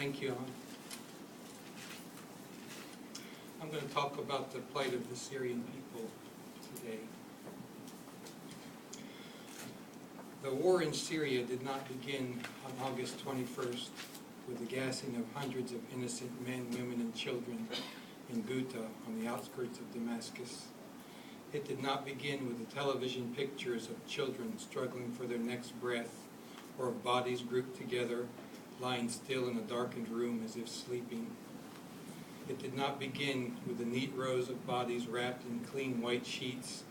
Thank you, Alan. I'm going to talk about the plight of the Syrian people today. The war in Syria did not begin on August 21st with the gassing of hundreds of innocent men, women, and children in Ghouta on the outskirts of Damascus. It did not begin with the television pictures of children struggling for their next breath, or of bodies grouped together, lying still in a darkened room as if sleeping. It did not begin with the neat rows of bodies wrapped in clean white sheets,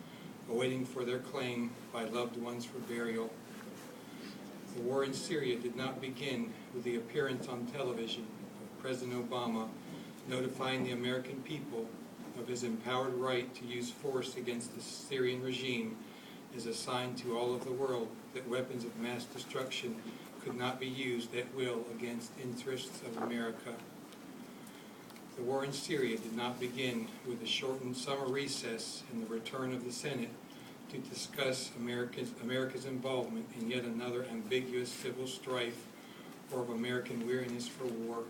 awaiting for their claim by loved ones for burial. The war in Syria did not begin with the appearance on television of President Obama notifying the American people of his empowered right to use force against the Syrian regime as a sign to all of the world that weapons of mass destruction could not be used at will against interests of America. The war in Syria did not begin with a shortened summer recess and the return of the Senate to discuss America's involvement in yet another ambiguous civil strife, or of American weariness for war.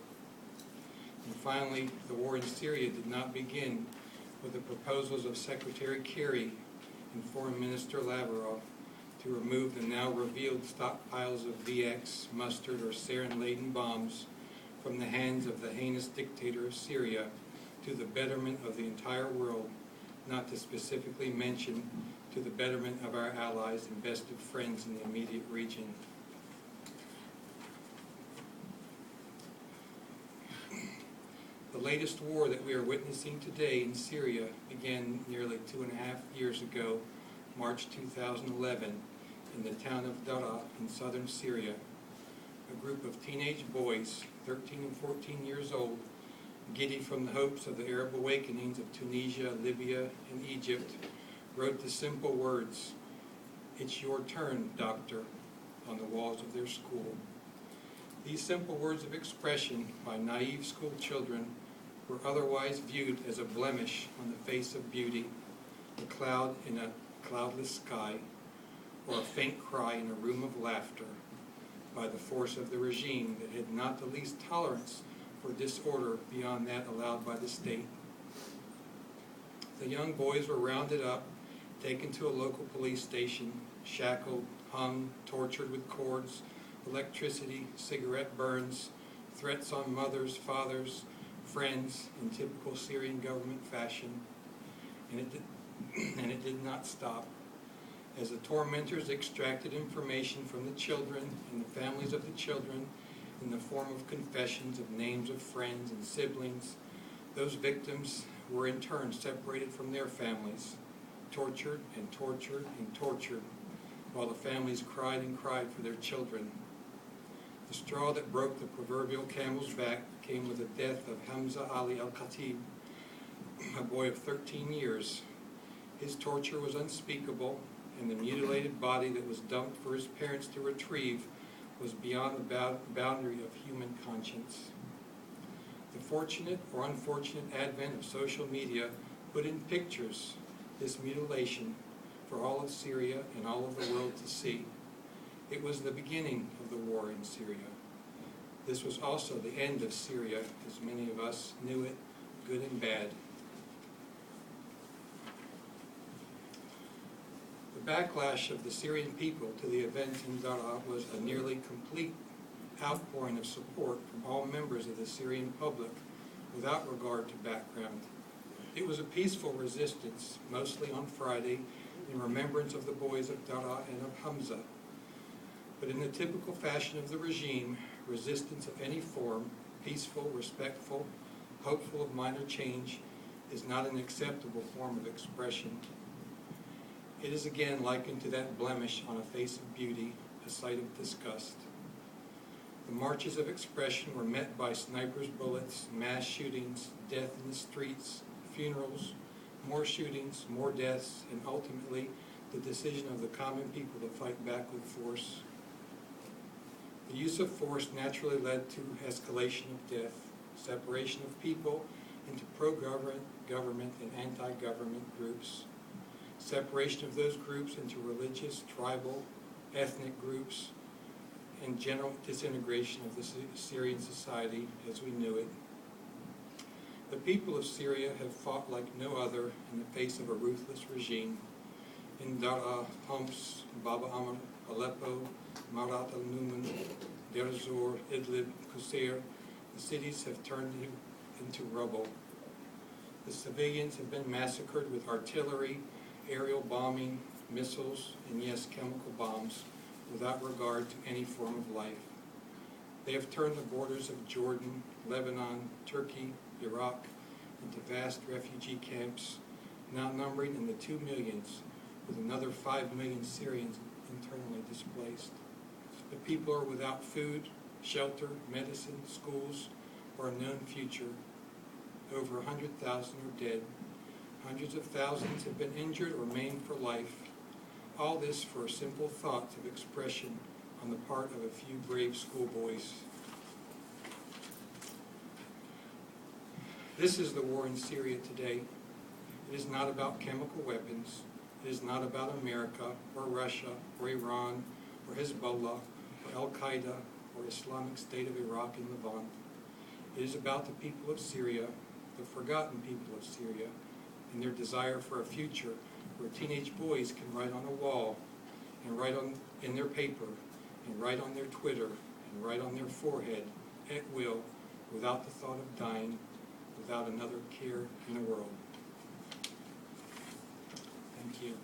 And finally, the war in Syria did not begin with the proposals of Secretary Kerry and Foreign Minister Lavrov to remove the now revealed stockpiles of VX, mustard, or sarin-laden bombs from the hands of the heinous dictator of Syria to the betterment of the entire world, not to specifically mention to the betterment of our allies and best of friends in the immediate region. The latest war that we are witnessing today in Syria began nearly 2.5 years ago, March 2011, in the town of Daraa in southern Syria. A group of teenage boys, 13 and 14 years old, giddy from the hopes of the Arab awakenings of Tunisia, Libya, and Egypt, wrote the simple words, "It's your turn, doctor," on the walls of their school. These simple words of expression by naive school children were otherwise viewed as a blemish on the face of beauty, a cloud in a cloudless sky, or a faint cry in a room of laughter, by the force of the regime that had not the least tolerance for disorder beyond that allowed by the state. The young boys were rounded up, taken to a local police station, shackled, hung, tortured with cords, electricity, cigarette burns, threats on mothers, fathers, friends in typical Syrian government fashion. And it did not stop. As the tormentors extracted information from the children and the families of the children in the form of confessions of names of friends and siblings, those victims were in turn separated from their families, tortured and tortured and tortured, while the families cried and cried for their children. The straw that broke the proverbial camel's back came with the death of Hamza Ali al-Khatib, a boy of 13 years. His torture was unspeakable, and the mutilated body that was dumped for his parents to retrieve was beyond the boundary of human conscience. The fortunate or unfortunate advent of social media put in pictures this mutilation for all of Syria and all of the world to see. It was the beginning of the war in Syria. This was also the end of Syria, as many of us knew it, good and bad. The backlash of the Syrian people to the events in Daraa was a nearly complete outpouring of support from all members of the Syrian public without regard to background. It was a peaceful resistance, mostly on Friday, in remembrance of the boys of Daraa and of Hamza. But in the typical fashion of the regime, resistance of any form, peaceful, respectful, hopeful of minor change, is not an acceptable form of expression. It is again likened to that blemish on a face of beauty, a sight of disgust. The marches of expression were met by snipers' bullets, mass shootings, death in the streets, funerals, more shootings, more deaths, and ultimately the decision of the common people to fight back with force. The use of force naturally led to escalation of death, separation of people into pro-government, government, and anti-government groups, separation of those groups into religious, tribal, ethnic groups, and general disintegration of the Syrian society as we knew it. The people of Syria have fought like no other in the face of a ruthless regime. In Daraa, Homs, Baba Amr, Aleppo, Marat al-Numan, Deir Zor, Idlib, Qusair, the cities have turned into rubble. The civilians have been massacred with artillery, aerial bombing, missiles, and yes, chemical bombs, without regard to any form of life. They have turned the borders of Jordan, Lebanon, Turkey, Iraq into vast refugee camps, now numbering in the 2 millions, with another 5 million Syrians internally displaced. The people are without food, shelter, medicine, schools, or a known future. Over 100,000 are dead. Hundreds of thousands have been injured or maimed for life. All this for simple thoughts of expression on the part of a few brave schoolboys. This is the war in Syria today. It is not about chemical weapons. It is not about America or Russia or Iran or Hezbollah or Al-Qaeda or Islamic State of Iraq and Levant. It is about the people of Syria, the forgotten people of Syria, and their desire for a future where teenage boys can write on a wall and write in their paper and write on their Twitter and write on their forehead at will without the thought of dying, without another care in the world. Thank you.